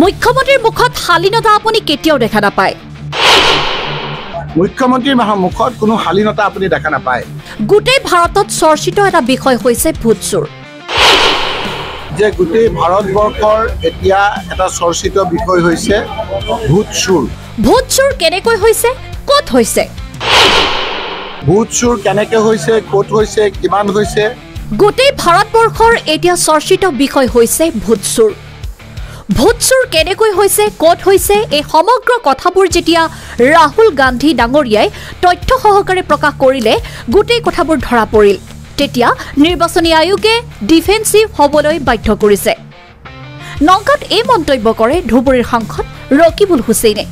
মুখ্যমন্ত্ৰীৰ মুখত শালীনতা আপুনি কেতিয়াও দেখা নাপায়। মুখ্যমন্ত্ৰীৰ মুখত কোনো শালীনতা আপুনি দেখা নাপায়। গোটেই ভাৰতত চৰ্চিত এটা বিষয় হৈছে ভূত চোৰ। যে গোটেই ভাৰতবৰ্ষৰ এতিয়া এটা চৰ্চিত বিষয় হৈছে ভূত চোৰ। ভূত চোৰ কেনেকৈ হৈছে, ক'ত হৈছে? ভূত চোৰ কেনেকৈ হৈছে, ক'ত হৈছে, কিমান হৈছে? গোটেই ভাৰতবৰ্ষৰ এতিয়া চৰ্চিত বিষয় হৈছে ভূত চোৰ। ভূত চোৰ কেনেকৈ হৈছে, ক'ত হৈছে, এই সমগ্ৰ কথাবোৰ যেতিয়া ৰাহুল গান্ধী ডাঙৰীয়াই তথ্য সহকাৰে প্ৰকাশ কৰিলে, গোটেই কথাবোৰ ধৰা পৰিল। তেতিয়া নিৰ্বাচনী আয়োগে ডিফেন্সিভ হ'বলৈ বাধ্য কৰিছে। নগাঁৱত এই মন্তব্য কৰে ধুবুৰীৰ সাংসদ ৰকিবুল হুছেইনে।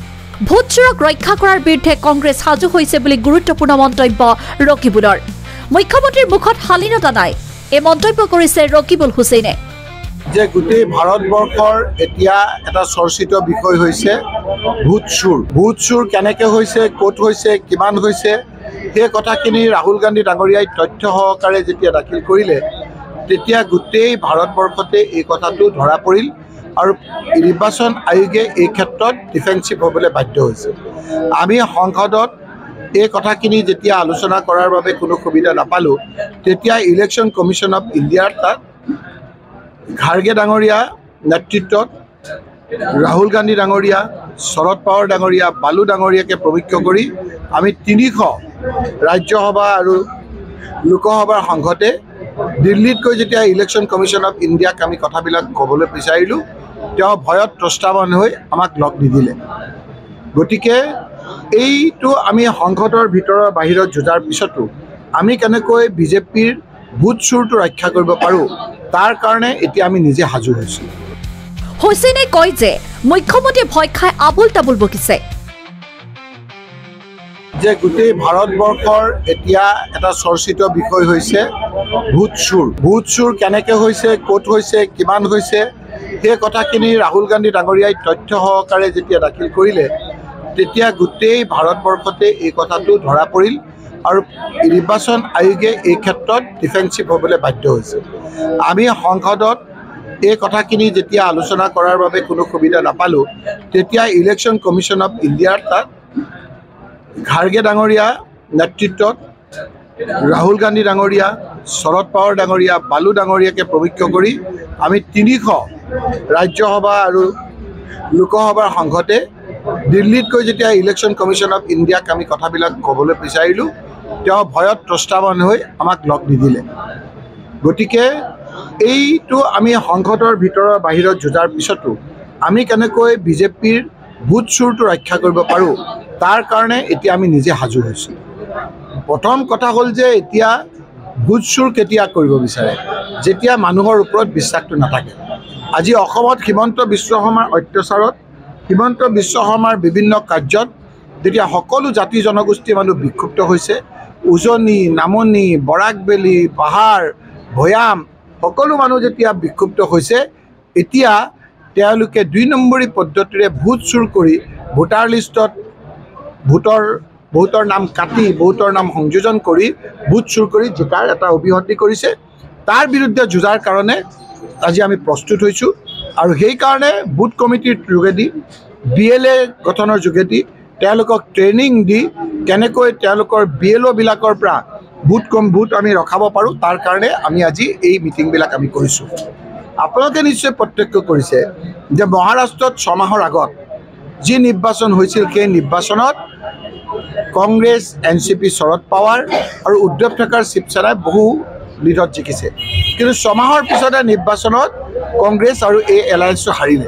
ভূত চোৰক ৰক্ষা কৰাৰ বিৰুদ্ধে কংগ্ৰেছ সাজু হৈছে বুলি গুৰুত্বপূৰ্ণ মন্তব্য ৰকিবুলৰ। মুখ্যমন্ত্ৰীৰ মুখত শালীনতা নাই, এই মন্তব্য কৰিছে ৰকিবুল হুছেইনে। যে গোটেই ভাৰতবৰ্ষৰ এতিয়া এটা চৰ্চিত বিষয় হৈছে ভূত চোৰ। ভূত চোৰ কেনেকৈ হৈছে, ক'ত হৈছে, কিমান হৈছে, সেই কথাখিনি ৰাহুল গান্ধী ডাঙৰীয়াই তথ্য সহকাৰে যেতিয়া দাখিল কৰিলে, তেতিয়া গোটেই ভাৰতবৰ্ষতে এই কথাটো ধৰা পৰিল আৰু নিৰ্বাচন আয়োগে এই ক্ষেত্ৰত ডিফেন্সিভ হ'বলৈ বাধ্য হৈছে। আমি সংসদত এই কথাখিনি যেতিয়া আলোচনা কৰাৰ বাবে কোনো সুবিধা নাপালোঁ, তেতিয়া ইলেকশ্যন কমিশ্যন অফ ইণ্ডিয়াৰ তাত খাৰ্গে ডাঙৰীয়া নেতৃত্বত ৰাহুল গান্ধী ডাঙৰীয়া, শৰদ পাৱাৰ ডাঙৰীয়া, বালু ডাঙৰীয়াকে প্ৰমুখ্য কৰি আমি 300 ৰাজ্যসভা আৰু লোকসভাৰ সংঘতে দিল্লীত গৈ যেতিয়া ইলেকশ্যন কমিশ্যন অফ ইণ্ডিয়াক আমি কথাবিলাক ক'বলৈ বিচাৰিলোঁ, তেওঁ ভয়ত ত্ৰস্তাৱন হৈ আমাক লগ নিদিলে। গতিকে এইটো আমি সংসদৰ ভিতৰৰ বাহিৰত যুঁজাৰ পিছতো আমি কেনেকৈ বিজেপিৰ ভূত চোৰটো ৰক্ষা কৰিব পাৰোঁ, তাৰ কাৰণে এতিয়া আমি নিজে সাজু হৈছোঁ। হুছেইনে কয় যে মুখ্যমন্ত্ৰীয়ে ভয় খাই আবুল তাবুল বকিছে। যে গোটেই ভাৰতবৰ্ষৰ এতিয়া এটা চৰ্চিত বিষয় হৈছে ভূত চোৰ। ভূত চোৰ কেনেকৈ হৈছে, ক'ত হৈছে, কিমান হৈছে, সেই কথাখিনি ৰাহুল গান্ধী ডাঙৰীয়াই তথ্য সহকাৰে যেতিয়া দাখিল কৰিলে, তেতিয়া গোটেই ভাৰতবৰ্ষতে এই কথাটো ধৰা পৰিল আৰু নিৰ্বাচন আয়োগে এই ক্ষেত্ৰত ডিফেন্সিভ হ'বলৈ বাধ্য হৈছে। আমি সংসদত এই কথাখিনি যেতিয়া আলোচনা কৰাৰ বাবে কোনো সুবিধা নাপালোঁ, তেতিয়া ইলেকশ্যন কমিশ্যন অফ ইণ্ডিয়াৰ তাত খাৰ্গে ডাঙৰীয়া নেতৃত্বত ৰাহুল গান্ধী ডাঙৰীয়া, শৰদ পাৱাৰ ডাঙৰীয়া, বালু ডাঙৰীয়াকে প্ৰমুখ্য কৰি আমি 300 ৰাজ্যসভা আৰু লোকসভাৰ সংঘতে দিল্লীত গৈ যেতিয়া ইলেকশ্যন কমিশ্যন অফ ইণ্ডিয়াক আমি কথাবিলাক ক'বলৈ বিচাৰিলোঁ, তেওঁ ভয়ত ত্ৰস্তাৱন হৈ আমাক লগ নিদিলে। গতিকে এইটো আমি সংসদৰ ভিতৰৰ বাহিৰত যুঁজাৰ পিছতো আমি কেনেকৈ বিজেপিৰ ভূত চোৰটো ৰক্ষা কৰিব পাৰোঁ, তাৰ কাৰণে এতিয়া আমি নিজে সাজু হৈছোঁ। প্ৰথম কথা হ'ল যে এতিয়া ভূত চোৰ কেতিয়া কৰিব বিচাৰে, যেতিয়া মানুহৰ ওপৰত বিশ্বাসটো নাথাকে। আজি অসমত হিমন্ত বিশ্ব শৰ্মাৰ অত্যাচাৰত, হিমন্ত বিশ্ব শৰ্মাৰ বিভিন্ন কাৰ্যত যেতিয়া সকলো জাতি জনগোষ্ঠীৰ মানুহ বিক্ষুব্ধ হৈছে, উজনি, নামনি, বৰাকবেলি, পাহাৰ, ভৈয়াম সকলো মানুহ যেতিয়া বিক্ষুব্ধ হৈছে, এতিয়া তেওঁলোকে 2 নম্বৰী পদ্ধতিৰে ভোট চুৰ কৰি ভোটাৰ লিষ্টত বহুতৰ নাম কাটি, বহুতৰ নাম সংযোজন কৰি ভোট চুৰ কৰি জিকাৰ এটা অভিসন্ধি কৰিছে। তাৰ বিৰুদ্ধে যুঁজাৰ কাৰণে আজি আমি প্ৰস্তুত হৈছোঁ আৰু সেইকাৰণে বুথ কমিটিৰ যোগেদি, BLA গঠনৰ যোগেদি তেওঁলোকক ট্ৰেইনিং দি কেনেকৈ তেওঁলোকৰ BLOবিলাকৰ পৰা ভোট আমি ৰখাব পাৰোঁ, তাৰ কাৰণে আমি আজি এই মিটিংবিলাক আমি কৰিছোঁ। আপোনালোকে নিশ্চয় প্ৰত্যক্ষ কৰিছে যে মহাৰাষ্ট্ৰত 6 মাহৰ আগত যি নিৰ্বাচন হৈছিল, সেই নিৰ্বাচনত কংগ্ৰেছ, NCP শৰদ পাৱাৰ আৰু উদ্ধৱ ঠাকৰেৰ শিৱসেনাই বহু লিডত জিকিছে। কিন্তু 6 মাহৰ পিছতে নিৰ্বাচনত কংগ্ৰেছ আৰু এই এলায়েন্সটো হাৰিলে।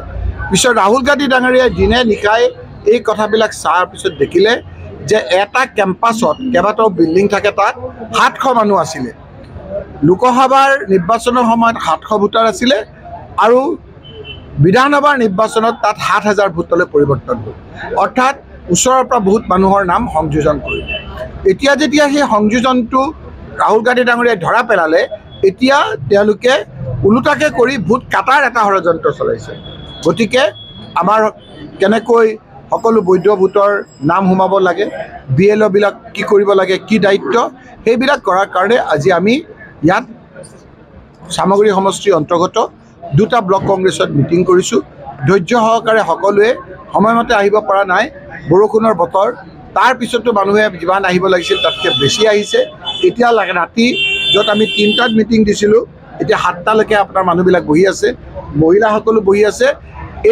পিছত ৰাহুল গান্ধী ডাঙৰীয়াই দিনে নিশাই এই কথাবিলাক চোৱাৰ পিছত দেখিলে যে এটা কেম্পাছত কেইবাটাও বিল্ডিং থাকে, তাত 700 মানুহ আছিলে। লোকসভাৰ নিৰ্বাচনৰ সময়ত 700 ভোটাৰ আছিলে আৰু বিধানসভাৰ নিৰ্বাচনত তাত 7,000 ভোটলৈ পৰিৱৰ্তন হ'ল। অৰ্থাৎ ওচৰৰ পৰা বহুত মানুহৰ নাম সংযোজন কৰিলে। এতিয়া যেতিয়া সেই সংযোজনটো ৰাহুল গান্ধী ডাঙৰীয়াই ধৰা পেলালে, এতিয়া তেওঁলোকে ওলোটাকে কৰি ভোট কাটাৰ এটা ষড়যন্ত্ৰ চলাইছে। গতিকে আমাৰ কেনেকৈ সকলো বৈধ ভোটৰ নাম সোমাব লাগে, BLOবিলাক কি কৰিব লাগে, কি দায়িত্ব, সেইবিলাক কৰাৰ কাৰণে আজি আমি ইয়াত সামগ্ৰী সমষ্টিৰ অন্তৰ্গত 2টা ব্লক কংগ্ৰেছত মিটিং কৰিছোঁ। ধৈৰ্য সহকাৰে সকলোৱে সময়মতে আহিব পৰা নাই বৰষুণৰ বতৰ তাৰ পিছতো মানুহে যিমান আহিব লাগিছিল তাতকৈ বেছি আহিছে এতিয়া ৰাতি য'ত আমি 3টাত মিটিং দিছিলোঁ এতিয়া 7টালৈকে আপোনাৰ মানুহবিলাক বহি আছে মহিলাসকলো বহি আছে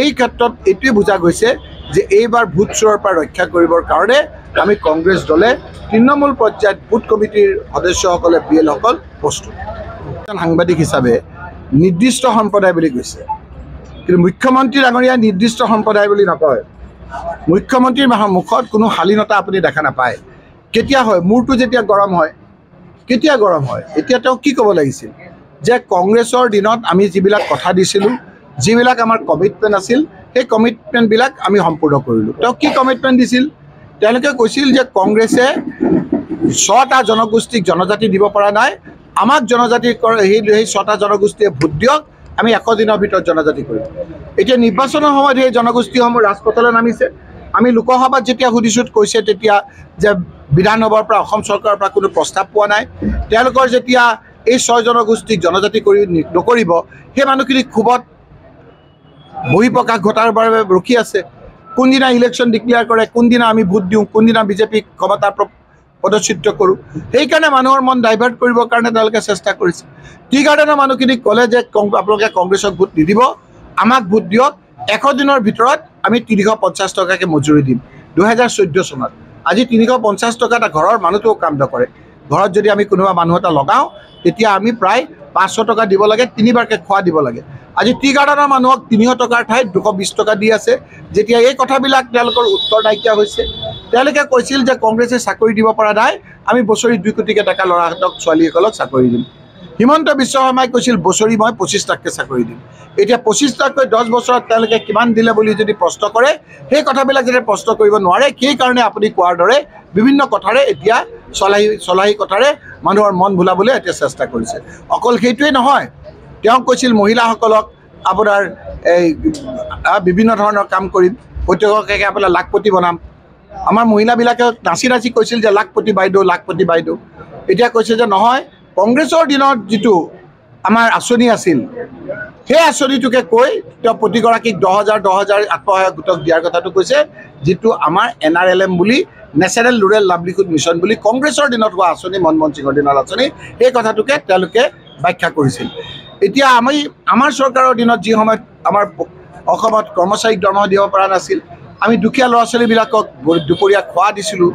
এই ক্ষেত্ৰত এইটোৱে বুজা গৈছে যে এইবাৰ ভোট চোৰৰ পৰা ৰক্ষা কৰিবৰ কাৰণে আমি কংগ্ৰেছ দলে তৃণমূল পৰ্যায়ত বুথ কমিটিৰ সদস্যসকলে PL সকল প্ৰস্তুত সাংবাদিক হিচাপে নিৰ্দিষ্ট সম্প্ৰদায় বুলি কৈছে কিন্তু মুখ্যমন্ত্ৰী ডাঙৰীয়া নিৰ্দিষ্ট সম্প্ৰদায় বুলি নকয় মুখ্যমন্ত্ৰীৰ মুখত কোনো শালীনতা আপুনি দেখা নাপায় কেতিয়া হয় মূৰটো যেতিয়া গৰম হয় কেতিয়া গৰম হয় এতিয়া তেওঁ কি ক'ব লাগিছিল যে কংগ্ৰেছৰ দিনত আমি যিবিলাক কথা দিছিলোঁ যিবিলাক আমাৰ কমিটমেণ্ট আছিল সেই কমিটমেণ্টবিলাক আমি সম্পূৰ্ণ কৰিলোঁ তেওঁ কি কমিটমেণ্ট দিছিল তেওঁলোকে কৈছিল যে কংগ্ৰেছে 6টা জনগোষ্ঠীক জনজাতি দিব পৰা নাই আমাক জনজাতি সেই 6টা জনগোষ্ঠীয়ে ভোট দিয়ক আমি 100 দিনৰ ভিতৰত জনজাতি কৰিম এতিয়া নিৰ্বাচনৰ সময়ত সেই জনগোষ্ঠীসমূহ ৰাজপথলৈ নামিছে আমি লোকসভাত যেতিয়া সুধিছোঁ কৈছে তেতিয়া যে বিধানসভাৰ পৰা অসম চৰকাৰৰ পৰা কোনো প্ৰস্তাৱ পোৱা নাই তেওঁলোকৰ যেতিয়া এই 6 জনগোষ্ঠীক জনজাতি কৰি নকৰিব সেই মানুহখিনি ক্ষোভত বহিঃপ্ৰকাশ ঘটাৰ বাবে ৰখি আছে কোনদিনা ইলেকশ্যন ডিক্লেয়াৰ কৰে কোনদিনা আমি ভোট দিওঁ কোনদিনা বিজেপিক ক্ষমতাৰ পদচ্যুত কৰোঁ সেইকাৰণে মানুহৰ মন ডাইভাৰ্ট কৰিবৰ কাৰণে তেওঁলোকে চেষ্টা কৰিছে টি গাৰ্ডেনৰ মানুহখিনিক ক'লে যে আপোনালোকে কংগ্ৰেছক ভোট নিদিব আমাক ভোট দিয়ক 100 দিনৰ ভিতৰত আমি 350 টকাকৈ মজুৰি দিম 2014 চনত আজি 350 টকা এটা ঘৰৰ মানুহটোও কাম নকৰে ঘৰত যদি আমি কোনোবা মানুহ এটা লগাওঁ তেতিয়া আমি প্ৰায় 500 টকা দিব লাগে 3বাৰকৈ খোৱা দিব লাগে আজি টি গাৰ্ডেনৰ মানুহক 300 টকাৰ ঠাইত 220 টকা দি আছে যেতিয়া এই কথাবিলাক তেওঁলোকৰ উত্তৰ নাইকিয়া হৈছে তেওঁলোকে কৈছিল যে কংগ্ৰেছে চাকৰি দিব পৰা নাই আমি বছৰি 2 কোটিকৈ টকা ল'ৰাহঁতক ছোৱালীসকলক চাকৰি দিম হিমন্ত বিশ্ব শৰ্মাই কৈছিল বছৰি মই 25 লাখকৈ চাকৰি দিম এতিয়া 25 লাখকৈ 10 বছৰত তেওঁলোকে কিমান দিলে বুলি যদি প্ৰশ্ন কৰে সেই কথাবিলাক যদি প্ৰশ্ন কৰিব নোৱাৰে সেইকাৰণে আপুনি কোৱাৰ দৰে বিভিন্ন কথাৰে এতিয়া চলাহী কথাৰে মানুহৰ মন ভুলাবলৈ এতিয়া চেষ্টা কৰিছে অকল সেইটোৱেই নহয় তেওঁ কৈছিল মহিলাসকলক আপোনাৰ এই বিভিন্ন ধৰণৰ কাম কৰিম প্ৰত্যেককে আপোনাৰ লাখপতি বনাম আমাৰ মহিলাবিলাকে নাচি নাচি কৈছিল যে লাখপতি বাইদেউ এতিয়া কৈছে যে নহয় কংগ্ৰেছৰ দিনত যিটো আমাৰ আঁচনি আছিল সেই আঁচনিটোকে কৈ তেওঁ প্ৰতিগৰাকীক 10,000 আত্মসহায়ক গোটক দিয়াৰ কথাটো কৈছে যিটো আমাৰ NRLM বুলি নেশ্যনেল ৰুৰেল লাইভলিহুড মিছন বুলি কংগ্ৰেছৰ দিনত হোৱা আঁচনি মনমোহন সিঙৰ দিনৰ আঁচনি সেই কথাটোকে তেওঁলোকে ব্যাখ্যা কৰিছিল এতিয়া আমাৰ চৰকাৰৰ দিনত যি সময়ত আমাৰ অসমত কৰ্মচাৰীক দৰমহা দিব পৰা নাছিল আমি দুখীয়া ল'ৰা ছোৱালীবিলাকক দুপৰীয়া খোৱা দিছিলোঁ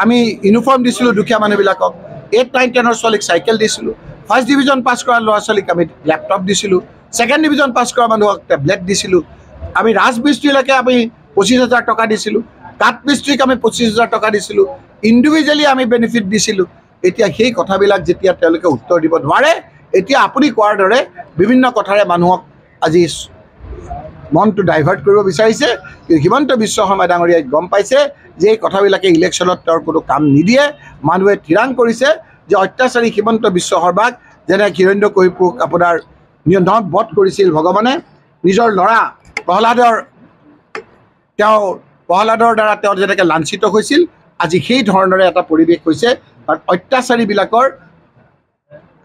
আমি ইউনিফৰ্ম দিছিলোঁ দুখীয়া মানুহবিলাকক 8, 9, 10ৰ ছোৱালীক চাইকেল দিছিলোঁ ফাৰ্ষ্ট ডিভিজন পাছ কৰা ল'ৰা ছোৱালীক আমি লেপটপ দিছিলোঁ ছেকেণ্ড ডিভিজন পাছ কৰা মানুহক টেবলেট দিছিলোঁ আমি ৰাজমিস্ত্ৰীলৈকে আমি 25,000 টকা দিছিলোঁ কাঠ মিস্ত্ৰীক আমি 25,000 টকা দিছিলোঁ ইণ্ডিভিজুৱেলি আমি বেনিফিট দিছিলোঁ এতিয়া সেই কথাবিলাক যেতিয়া তেওঁলোকে উত্তৰ দিব নোৱাৰে এতিয়া আপুনি কোৱাৰ দৰে বিভিন্ন কথাৰে মানুহক আজি মনটো ডাইভাৰ্ট কৰিব বিচাৰিছে হিমন্ত বিশ্ব শৰ্মা ডাঙৰীয়াই গম পাইছে যে এই কথাবিলাকে ইলেকশ্যনত তেওঁৰ কোনো কাম নিদিয়ে মানুহে থিৰাং কৰিছে যে অত্যাচাৰী হিমন্ত বিশ্ব শৰ্মাক যেনে হিৰণ্যকশিপুক আপোনাৰ নিয়ন্ত্ৰণত বধ কৰিছিল ভগৱানে নিজৰ ল'ৰা প্ৰহ্লাদৰ দ্বাৰা তেওঁ যেনেকৈ লাঞ্ছিত হৈছিল আজি সেই ধৰণৰে এটা পৰিৱেশ হৈছে কাৰণ অত্যাচাৰীবিলাকৰ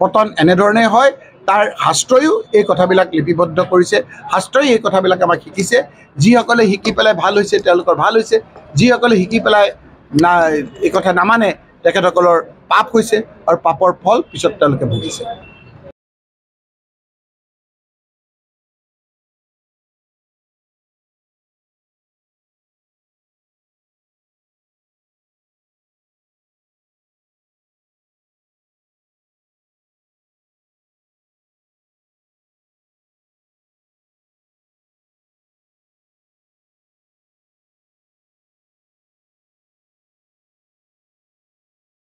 পতন এনেধৰণে হয় তাৰ শাস্ত্ৰয়ো এই কথাবিলাক লিপিবদ্ধ কৰিছে শাস্ত্ৰই এই কথাবিলাক আমাক শিকিছে যিসকলে শিকি পেলাই ভাল হৈছে তেওঁলোকৰ ভাল হৈছে যিসকলে শিকি পেলাই এই কথা নামানে তেখেতসকলৰ পাপ হৈছে আৰু পাপৰ ফল পিছত তেওঁলোকে ভুগিছে